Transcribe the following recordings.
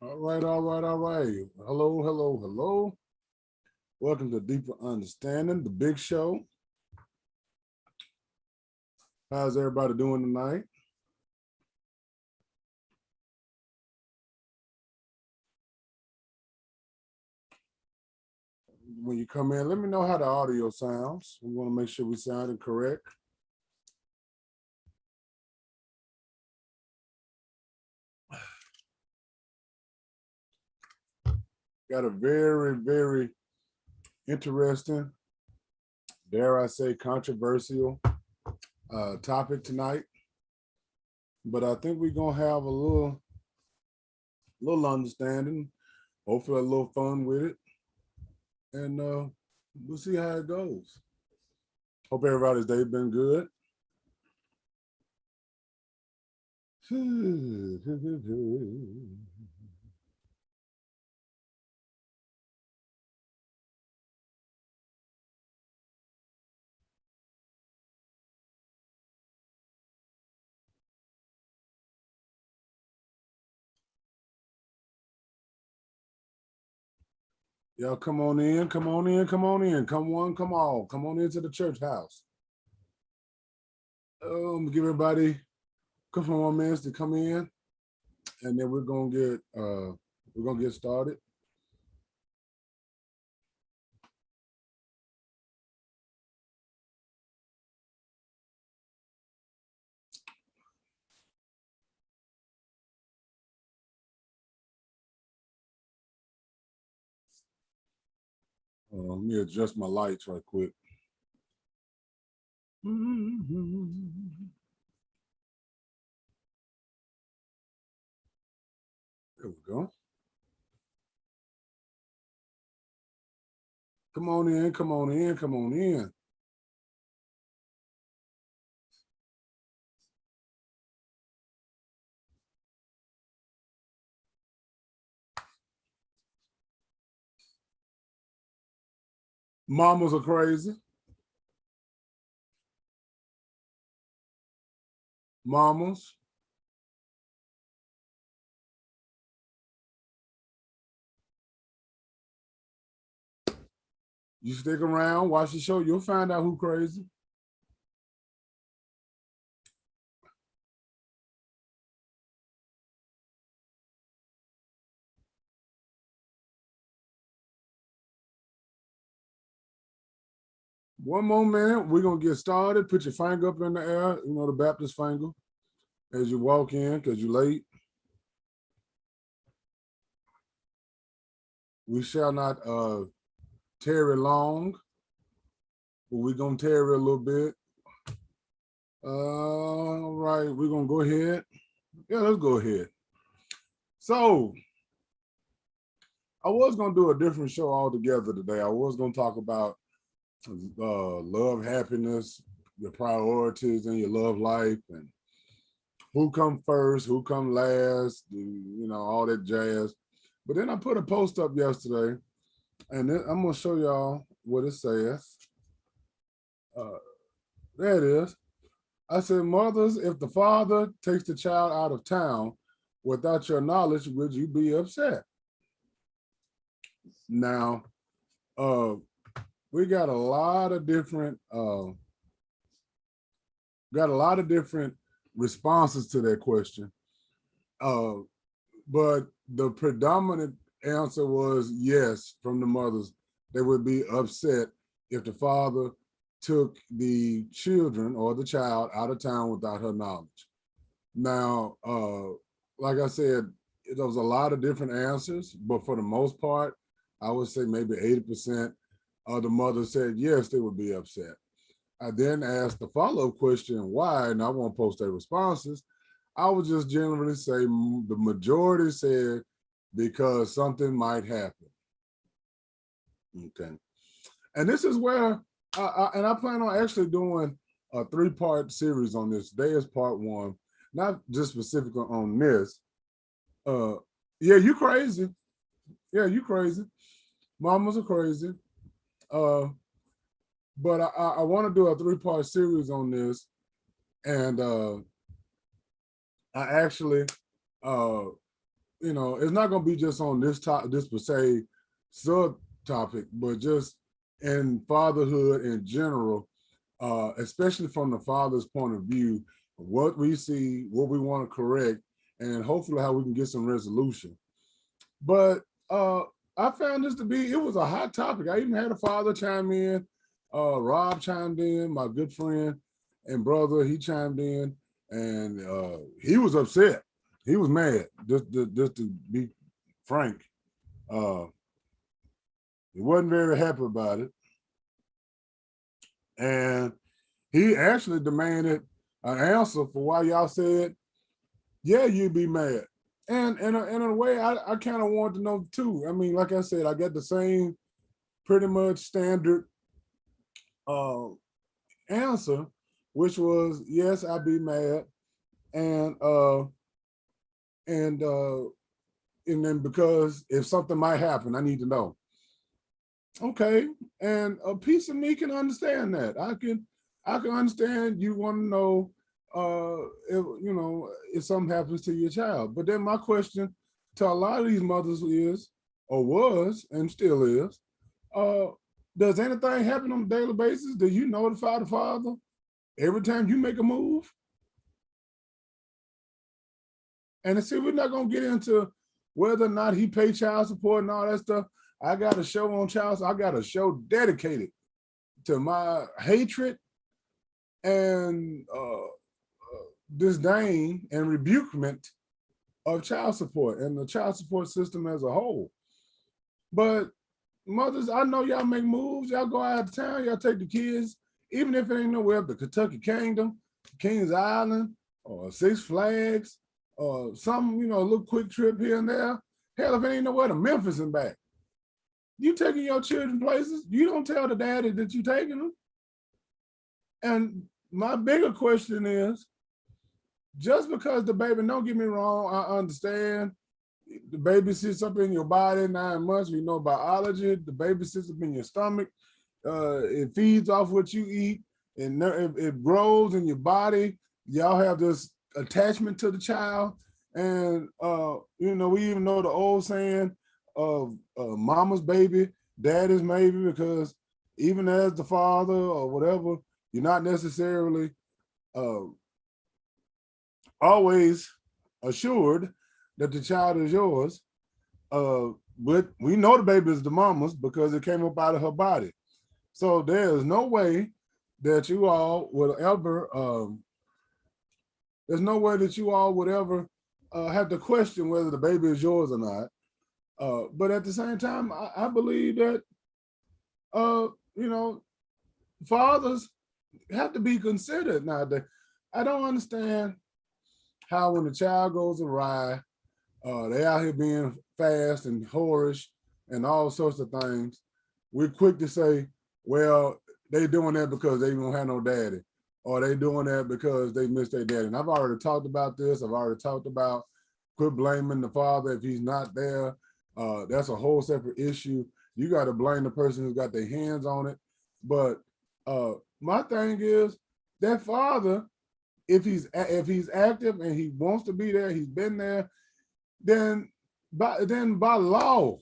All right, all right, all right. Hello, hello, hello. Welcome to Deeper Understanding, the big show. How's everybody doing tonight? When you come in, let me know how the audio sounds. We want to make sure we sounding correct. Got a very, very interesting, dare I say, controversial topic tonight. But I think we're gonna have a little understanding, hopefully a little fun with it, and we'll see how it goes. Hope everybody's day been good. Y'all come on in, come on in, come on in. Come one, come all. Come on into the church house. Give everybody a couple more minutes to come in, and then we're gonna get started. Let me adjust my lights right quick. There we go. Come on in, come on in, come on in. Mamas are crazy. Mamas. You stick around, watch the show, you'll find out who crazy. One more minute, we're gonna get started. Put your finger up in the air, you know, the Baptist finger, as you walk in, because you're late. We shall not tarry long, but we're gonna tarry a little bit. All right, we're gonna go ahead. Yeah, let's go ahead. So I was gonna do a different show altogether today. I was gonna talk about love, happiness, your priorities in your love life, and who come first, who come last, you know, all that jazz. But then I put a post up yesterday, and then I'm gonna show y'all what it says. Uh, there it is. I said, mothers, if the father takes the child out of town without your knowledge, would you be upset? Now, we got a lot of different responses to that question. Uh, but the predominant answer was yes from the mothers. They would be upset if the father took the children or the child out of town without her knowledge. Now, like I said, there was a lot of different answers, but for the most part, I would say maybe 80% of the mothers said yes, they would be upset. I then asked the follow-up question, why, and I won't post their responses. I would just generally say the majority said because something might happen. Okay. And this is where, I plan on actually doing a 3-part series on this. Today is part 1, not just specifically on this. Yeah, you crazy. Yeah, you crazy. Mamas are crazy. Uh, but I want to do a 3-part series on this. And I actually it's not going to be just on this per se subtopic, but just in fatherhood in general, especially from the father's point of view, what we see, what we want to correct, and hopefully how we can get some resolution. But I found this to be, it was a hot topic. I even had a father chime in, Rob chimed in, my good friend and brother, he chimed in, and he was upset. He was mad, just to be frank. He wasn't very happy about it. And he actually demanded an answer for why y'all said, yeah, you'd be mad. And in a way, I kind of wanted to know too. I mean, like I said, I got the same pretty much standard answer, which was, yes, I'd be mad. And then because if something might happen, I need to know. Okay, and a piece of me can understand that. I can understand you want to know if something happens to your child. But then my question to a lot of these mothers is, or was, and still is, does anything happen on a daily basis? Do you notify the father every time you make a move? And see, we're not gonna get into whether or not he pay child support and all that stuff. I got a show on child support. I got a show dedicated to my hatred and disdain and rebukement of child support and the child support system as a whole. But mothers, I know y'all make moves. Y'all go out of town. Y'all take the kids, even if it ain't nowhere up the Kentucky Kingdom, Kings Island, or Six Flags, or some, a little quick trip here and there. Hell, if it ain't nowhere to Memphis and back. You taking your children places, you don't tell the daddy that you taking them. And my bigger question is, just because the baby, don't get me wrong, I understand the baby sits up in your body 9 months, we know biology, the baby sits up in your stomach, it feeds off what you eat, and it grows in your body. Y'all have this attachment to the child. And, we even know the old saying of mama's baby, daddy's maybe, because even as the father or whatever, you're not necessarily always assured that the child is yours. But we know the baby is the mama's because it came up out of her body. So there is no way that you all will ever, there's no way that you all would ever have to question whether the baby is yours or not. But at the same time, I believe that, fathers have to be considered nowadays. I don't understand how when the child goes awry, they out here being fast and whorish and all sorts of things. We're quick to say, well, they doing that because they don't have no daddy, or they doing that because they miss their daddy. And I've already talked about this. I've already talked about quit blaming the father if he's not there. That's a whole separate issue. You got to blame the person who's got their hands on it. But my thing is that father, if he's active and he wants to be there, he's been there, then by law,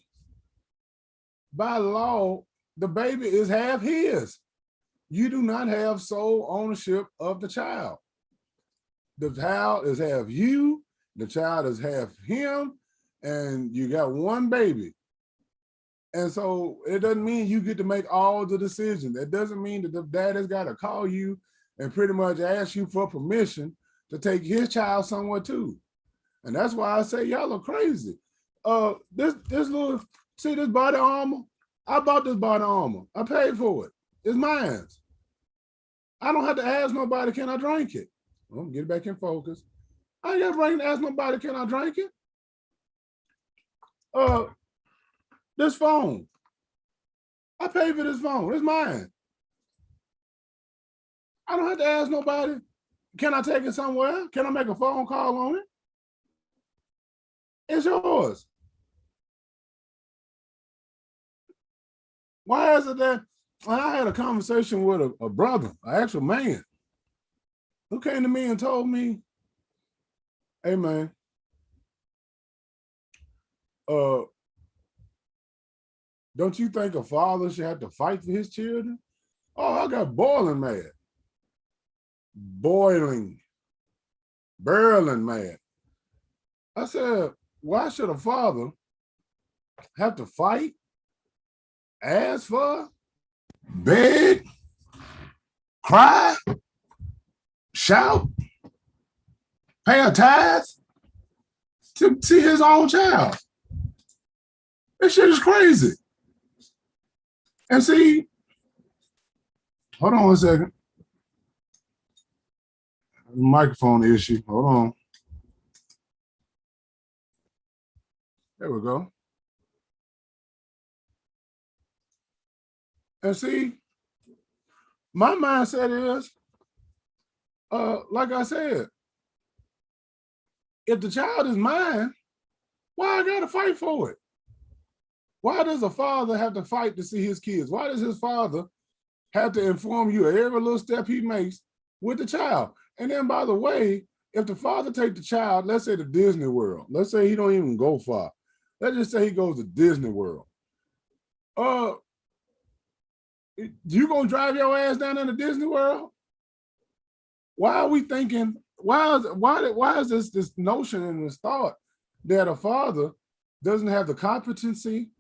the baby is half his. You do not have sole ownership of the child. The child is half you, the child is half him, and you got one baby. And so it doesn't mean you get to make all the decisions. It doesn't mean that the daddy's got to call you and pretty much ask you for permission to take his child somewhere too. And that's why I say y'all are crazy. This little, see this body armor? I bought this body armor. I paid for it. It's mine. I don't have to ask nobody, can I drink it? Well, get it back in focus. I ain't got to ask nobody, can I drink it? This phone. I paid for this phone. It's mine. I don't have to ask nobody, can I take it somewhere? Can I make a phone call on it? It's yours. Why is it that when I had a conversation with a brother, an actual man, who came to me and told me, hey man, uh, don't you think a father should have to fight for his children? Oh, I got boiling mad. Boiling, burling mad. I said, why should a father have to fight, ask for, beg, cry, shout, pay a tithe to see his own child? That shit is crazy. And see, hold on 1 second. Microphone issue. Hold on. There we go. And see, my mindset is, like I said, if the child is mine, why I gotta fight for it? Why does a father have to fight to see his kids? Why does his father have to inform you of every little step he makes with the child? And then, by the way, if the father take the child, let's say to Disney World, let's say he don't even go far. Let's just say he goes to Disney World. You gonna drive your ass down into Disney World? Why are we thinking? Why is this notion and this thought that a father doesn't have the competency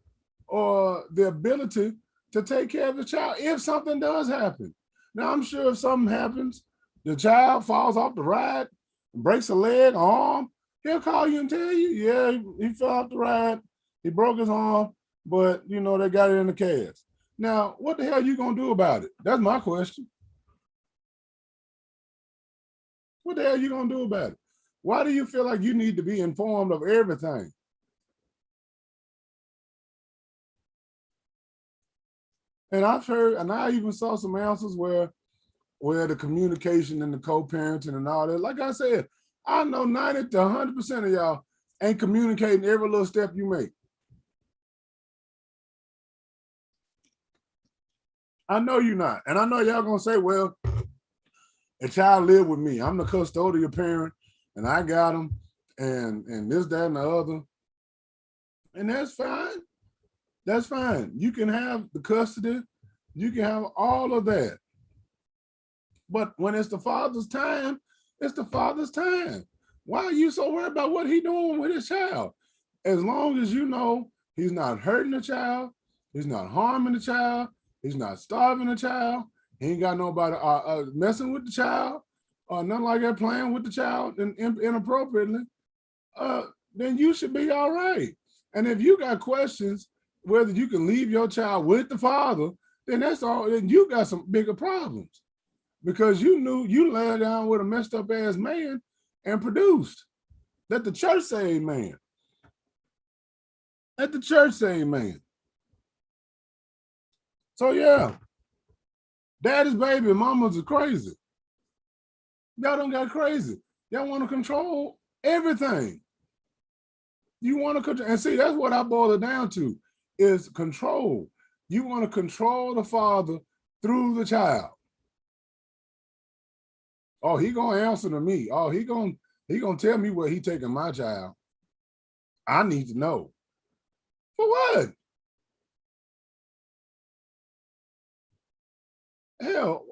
or the ability to take care of the child if something does happen? Now, I'm sure if something happens, the child falls off the ride, breaks a leg, arm, he'll call you and tell you, yeah, he fell off the ride, he broke his arm, but you know, they got it in the cast. Now, what the hell are you gonna do about it? That's my question. What the hell are you gonna do about it? Why do you feel like you need to be informed of everything? And I've heard, and I even saw some answers where the communication and the co-parenting and all that, like I said, I know 90 to 100% of y'all ain't communicating every little step you make. I know you're not. And I know y'all gonna say, well, a child lived with me. I'm the custodial parent and I got him and this, that, and the other. And that's fine. That's fine. You can have the custody. You can have all of that. But when it's the father's time, it's the father's time. Why are you so worried about what he's doing with his child? As long as you know he's not hurting the child, he's not harming the child, he's not starving the child, he ain't got nobody messing with the child, or nothing like that, playing with the child inappropriately, then you should be all right. And if you got questions whether you can leave your child with the father, then that's all. Then you got some bigger problems because you knew you laid down with a messed up ass man and produced. Let the church say amen. Let the church say amen. So yeah, daddy's baby, mama's are crazy. Y'all don't got crazy. Y'all want to control everything. You want to control, and see, that's what I boil it down to, is control. You want to control the father through the child. Oh, he gonna answer to me. Oh, he gonna tell me where he taking my child. I need to know. For what? Hell,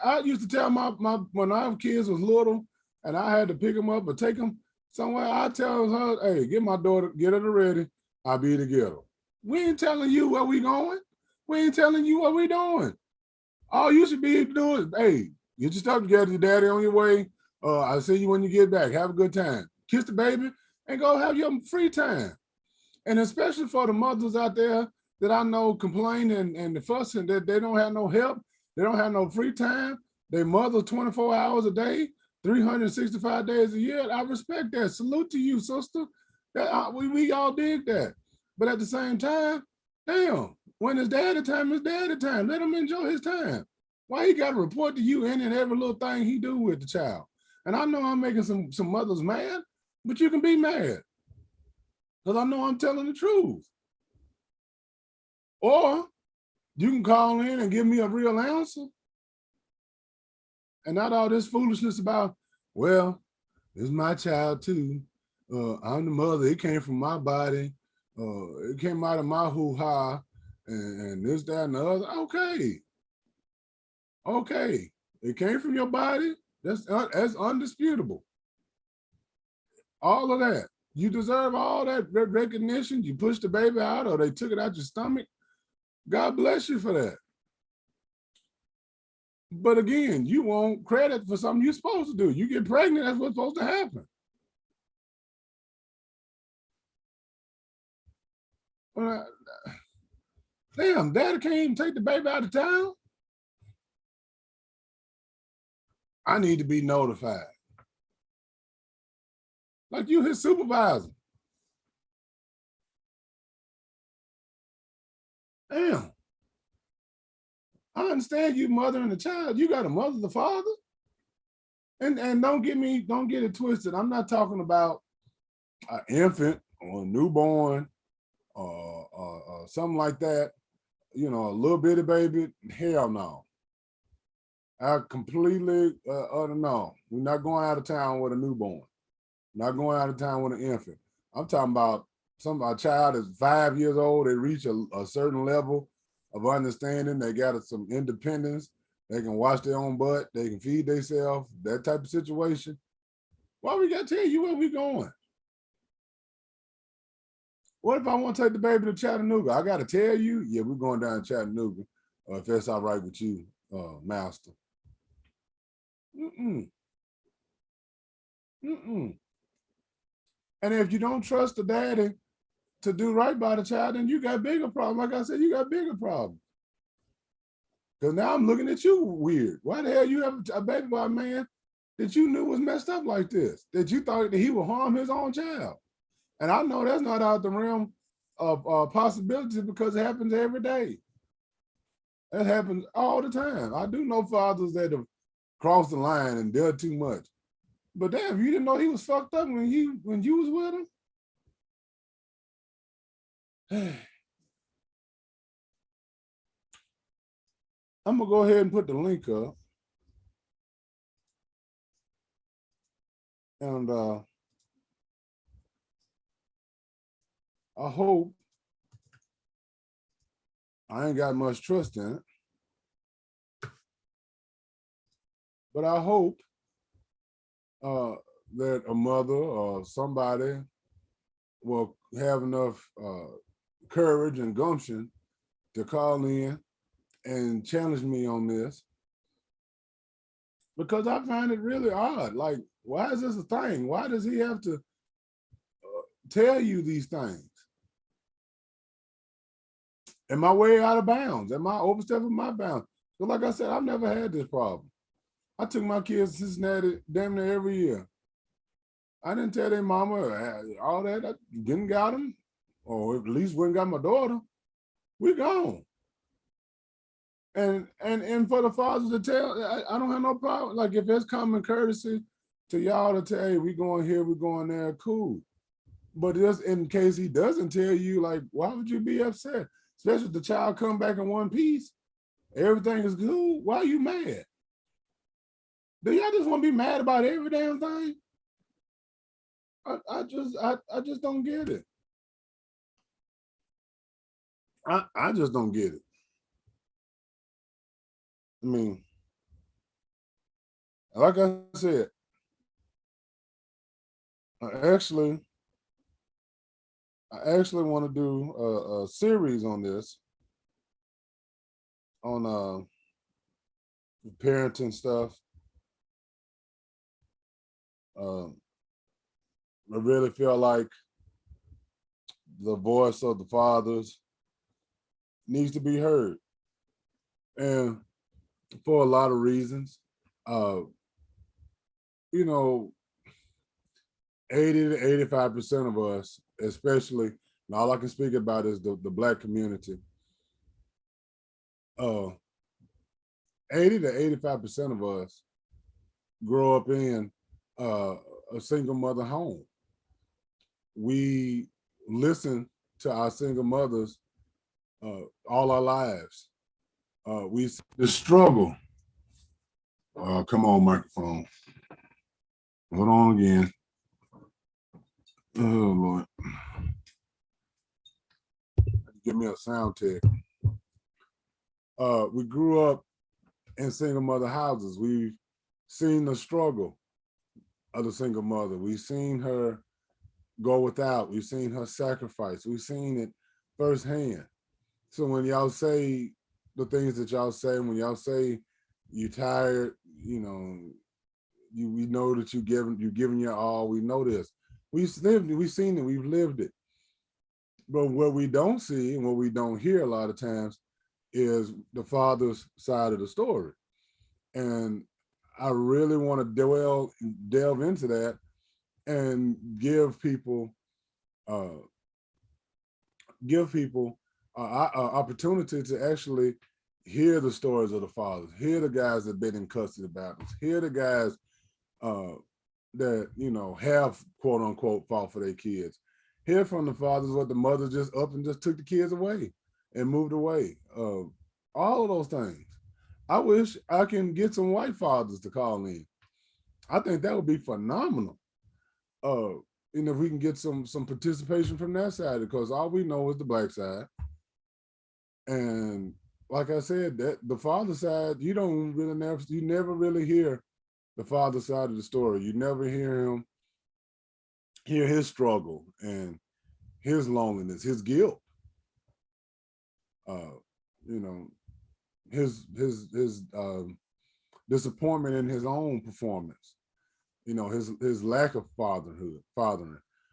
I used to tell my when our kids was little and I had to pick them up or take them somewhere, I tell her, hey, get my daughter, get her ready. I'll be together. We ain't telling you where we going. We ain't telling you what we doing. All you should be able to do is, hey, get your stuff together, your daddy on your way. I'll see you when you get back. Have a good time. Kiss the baby and go have your free time. And especially for the mothers out there that I know complain and the fussing that they don't have no help, they don't have no free time. They mother 24 hours a day, 365 days a year. I respect that. Salute to you, sister. We all dig that. But at the same time, damn, when it's daddy time, it's daddy time. Let him enjoy his time. Why he got to report to you any and every little thing he do with the child? And I know I'm making some mothers mad, but you can be mad because I know I'm telling the truth. Or you can call in and give me a real answer. And not all this foolishness about, well, this is my child too. I'm the mother. It came from my body. It came out of my hoo-ha and this, that, and the other. Okay. Okay. It came from your body. That's undisputable. All of that. You deserve all that recognition. You pushed the baby out or they took it out your stomach. God bless you for that. But again, you want credit for something you're supposed to do. You get pregnant, that's what's supposed to happen. Damn, daddy can't even take the baby out of town. I need to be notified. Like you his supervisor. Damn. I understand you mothering the child. You got to mother the father. And don't get it twisted. I'm not talking about an infant or a newborn or something like that. You know, a little bitty baby. Hell no. I completely no. We're not going out of town with a newborn. Not going out of town with an infant. I'm talking about a child is 5 years old. They reach a certain level of understanding. They got some independence. They can wash their own butt. They can feed themselves. That type of situation. Why we got to tell you where we going? What if I want to take the baby to Chattanooga? I got to tell you, yeah, we're going down to Chattanooga. If that's all right with you, master. Mm-mm. Mm-mm. And if you don't trust the daddy to do right by the child, then you got bigger problems. Like I said, you got bigger problems. Because now I'm looking at you weird. Why the hell you have a baby by a man that you knew was messed up like this? That you thought that he would harm his own child? And I know that's not out the realm of possibilities because it happens every day. That happens all the time. I do know fathers that have crossed the line and done too much. But damn, you didn't know he was fucked up when you was with him? I'm gonna go ahead and put the link up. And I hope, I ain't got much trust in it, but I hope that a mother or somebody will have enough courage and gumption to call in and challenge me on this, because I find it really odd. Like, why is this a thing? Why does he have to tell you these things? Am I way out of bounds? Am I overstepping my bounds? But like I said, I've never had this problem. I took my kids to Cincinnati damn near every year. I didn't tell their mama all that. I didn't got them, or at least wouldn't got my daughter. We gone. And for the fathers to tell, I don't have no problem. Like if it's common courtesy to y'all to tell, hey, we going here, we going there, cool. But just in case he doesn't tell you, like, why would you be upset? Especially if the child come back in one piece, everything is good. Why are you mad? Do y'all just want to be mad about every damn thing? I just don't get it. I just don't get it. I mean, like I said, I actually want to do a series on this, on parenting stuff. I really feel like the voice of the fathers needs to be heard, and for a lot of reasons. You know, 80 to 85% of us, especially, and all I can speak about is the Black community. 80 to 85% of us grow up in a single mother home. We listen to our single mothers all our lives. We the struggle. Come on, microphone. Hold on again. Oh Lord. give me a sound check. We grew up in single mother houses. We've seen the struggle of the single mother. We've seen her go without. We've seen her sacrifice. We've seen it firsthand. So when y'all say the things that y'all say, when y'all say you're tired, you know, we know that you're giving your all. We know this. We've lived it. We've seen it. We've lived it. But what we don't see and what we don't hear a lot of times is the father's side of the story. And I really want to delve into that and give people opportunity to actually hear the stories of the fathers, hear the guys that have been in custody battles, hear the guys that have quote unquote fought for their kids, hear from the fathers what the mothers just up and just took the kids away and moved away. All of those things. I wish I can get some white fathers to call in. I think that would be phenomenal. If we can get some participation from that side, because all we know is the black side. And like I said, that the father side, you never really hear the father side of the story. You never hear his struggle and his loneliness, his guilt. His disappointment in his own performance. His lack of fathering,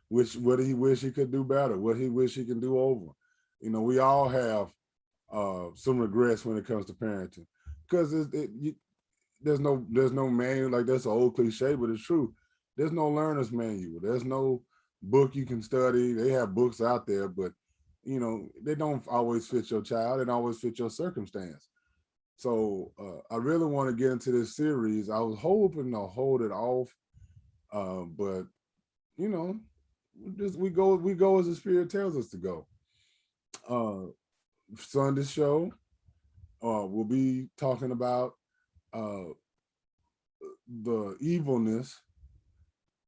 what he wish he could do better, what he wish he can do over. We all have some regrets when it comes to parenting, because there's no manual. Like, that's an old cliche, but it's true. There's no learner's manual. There's no book you can study. They have books out there, but they don't always fit your child. They don't always fit your circumstance. So I really want to get into this series. I was hoping to hold it off, but we go as the Spirit tells us to go. Sunday's show, we'll be talking about the evilness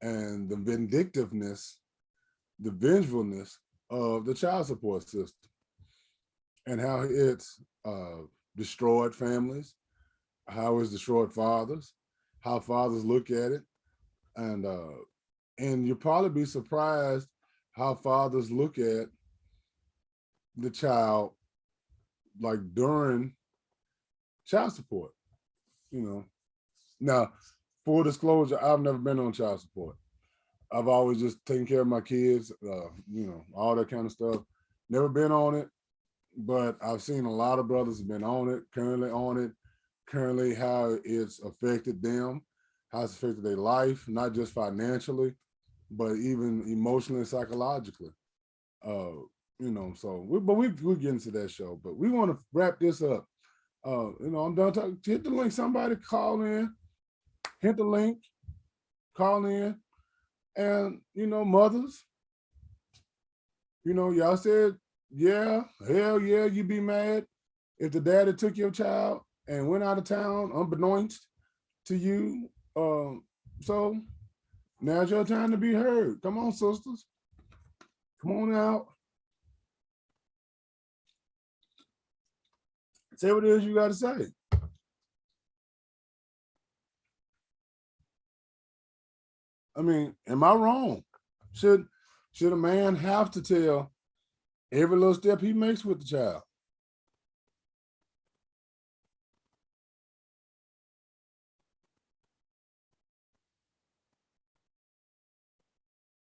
and the vindictiveness, the vengefulness of the child support system, and how it's destroyed families, how it's destroyed fathers, how fathers look at it, and you'll probably be surprised how fathers look at the child, like during child support. Now, full disclosure, I've never been on child support. I've always just taken care of my kids, all that kind of stuff. Never been on it, but I've seen a lot of brothers have been on it, currently how it's affected them, how it's affected their life, not just financially, but even emotionally and psychologically. We'll get into that show, but we want to wrap this up. I'm done talking. Hit the link, somebody call in, hit the link, call in. And, mothers, y'all said, yeah, hell yeah, you'd be mad if the daddy took your child and went out of town unbeknownst to you. So now's your time to be heard. Come on, sisters. Come on out. Say what it is you got to say. I mean, am I wrong? Should a man have to tell every little step he makes with the child?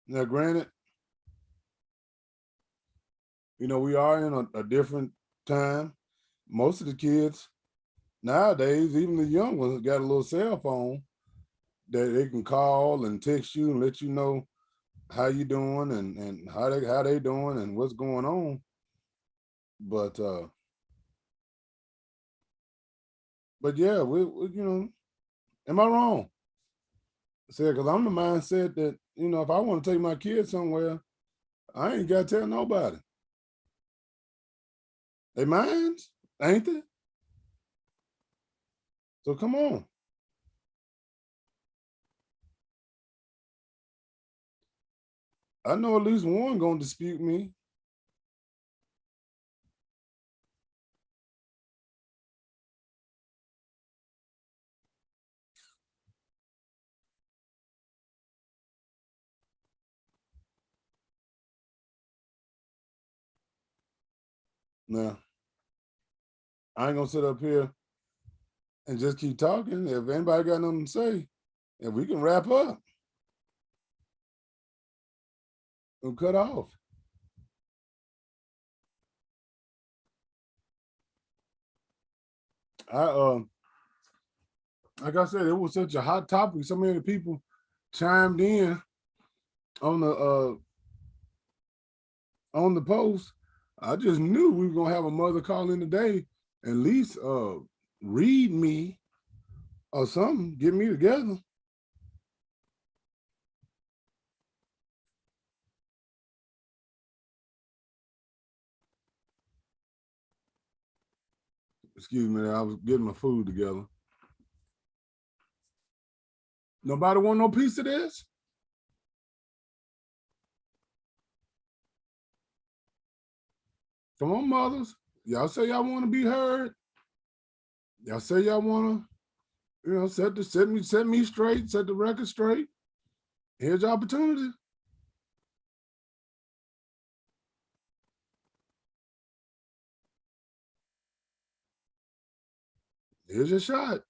Now, granted, we are in a different time. Most of the kids nowadays, even the young ones, got a little cell phone that they can call and text you and let you know how you doing and how they doing and what's going on. But yeah, we am I wrong? Say, because I'm the mindset that if I want to take my kids somewhere, I ain't got to tell nobody. They mine, ain't they? So come on. I know at least one gonna dispute me. Now, I ain't gonna sit up here and just keep talking. If anybody got nothing to say, and we can wrap up and cut off. I like I said, it was such a hot topic. So many people chimed in on the post. I just knew we were gonna have a mother call in today, at least read me or something, get me together. Excuse me, I was getting my food together. Nobody want no piece of this? Come on, mothers. Y'all say y'all want to be heard. Y'all say y'all want to, set me straight, set the record straight. Here's your opportunity. Here's your shot.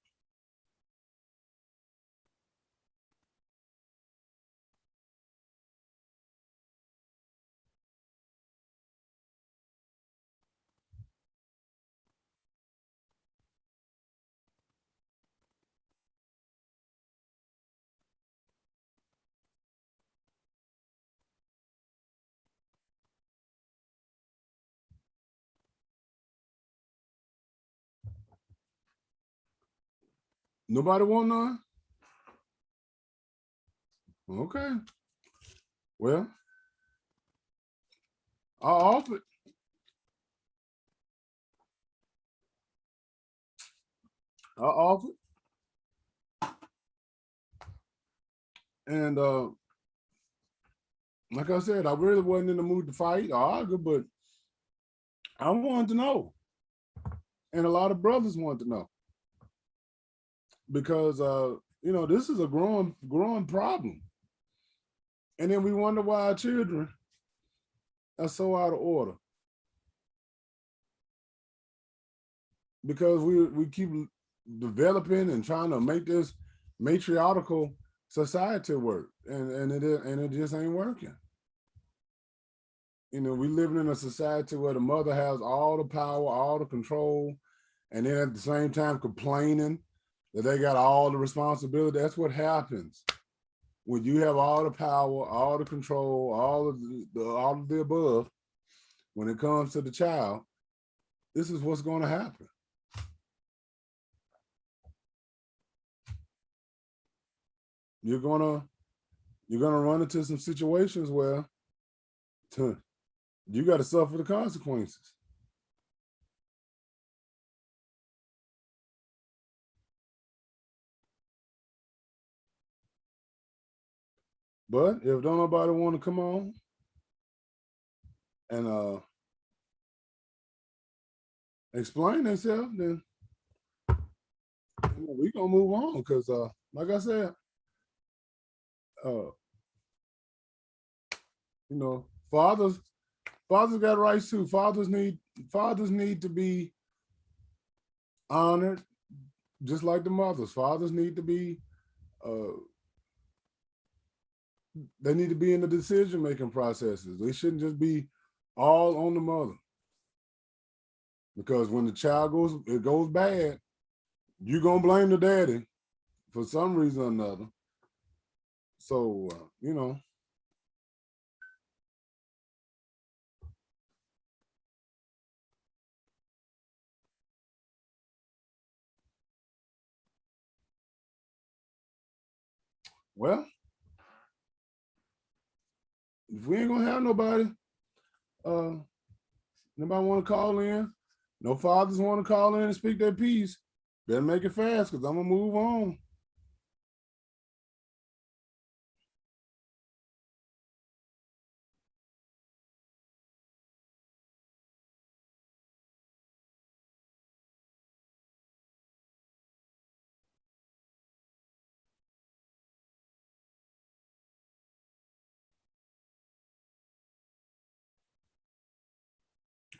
Nobody want none? Okay. Well, I'll offer it. I'll offer it. And like I said, I really wasn't in the mood to fight or argue, but I wanted to know. And a lot of brothers wanted to know. Because this is a growing problem. And then we wonder why our children are so out of order. Because we keep developing and trying to make this matriarchal society work, and it just ain't working. We living in a society where the mother has all the power, all the control, and then at the same time complaining that they got all the responsibility. That's what happens when you have all the power, all the control, all of the above. When it comes to the child, this is what's going to happen. You're gonna run into some situations where you got to suffer the consequences. But if don't nobody want to come on and explain themselves, then we gonna move on. Because like I said, fathers got rights too. Fathers need to be honored, just like the mothers. Fathers need to be they need to be in the decision-making processes. They shouldn't just be all on the mother. Because when the child goes bad, you're gonna blame the daddy for some reason or another. So well, if we ain't gonna have nobody want to call in, no fathers want to call in and speak their piece, better make it fast because I'm gonna move on.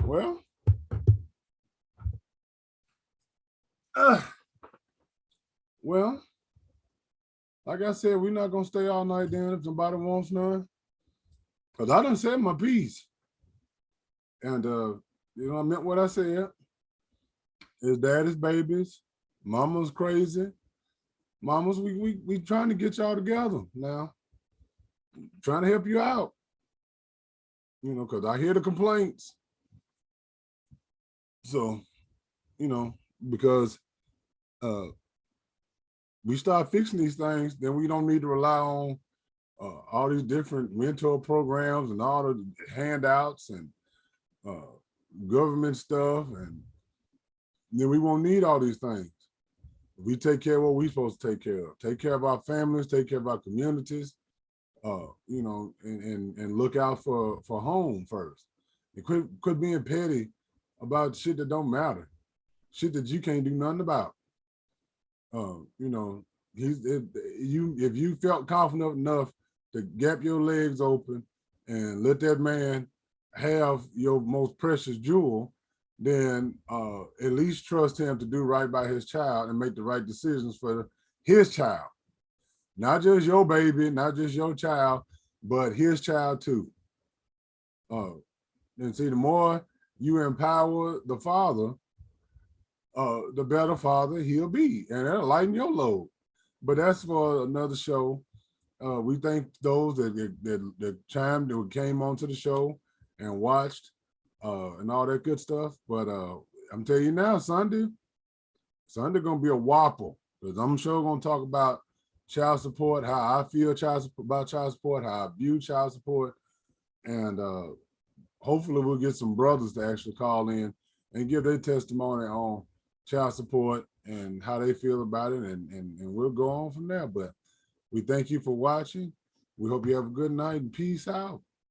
Well, Well, like I said, we're not gonna stay all night then if somebody wants none. Cause I done said my piece. And I meant what I said. His daddy's babies, mama's crazy. Mamas, we trying to get y'all together now. Trying to help you out. Cause I hear the complaints. So, because we start fixing these things, then we don't need to rely on all these different mentor programs and all the handouts and government stuff, and then we won't need all these things. We take care of what we're supposed to take care of our families, take care of our communities, and look out for home first. And quit being petty about shit that don't matter, shit that you can't do nothing about. If you felt confident enough to gap your legs open and let that man have your most precious jewel, then at least trust him to do right by his child and make the right decisions for his child. Not just your baby, not just your child, but his child too. And see, the more you empower the father, the better father he'll be, and that'll lighten your load. But that's for another show. We thank those that chimed, that came onto the show and watched, and all that good stuff. But I'm telling you now, Sunday gonna be a whopper, because I'm sure gonna talk about child support, how I feel about child support, how I view child support, and hopefully we'll get some brothers to actually call in and give their testimony on child support and how they feel about it, and we'll go on from there. But we thank you for watching. We hope you have a good night and peace out.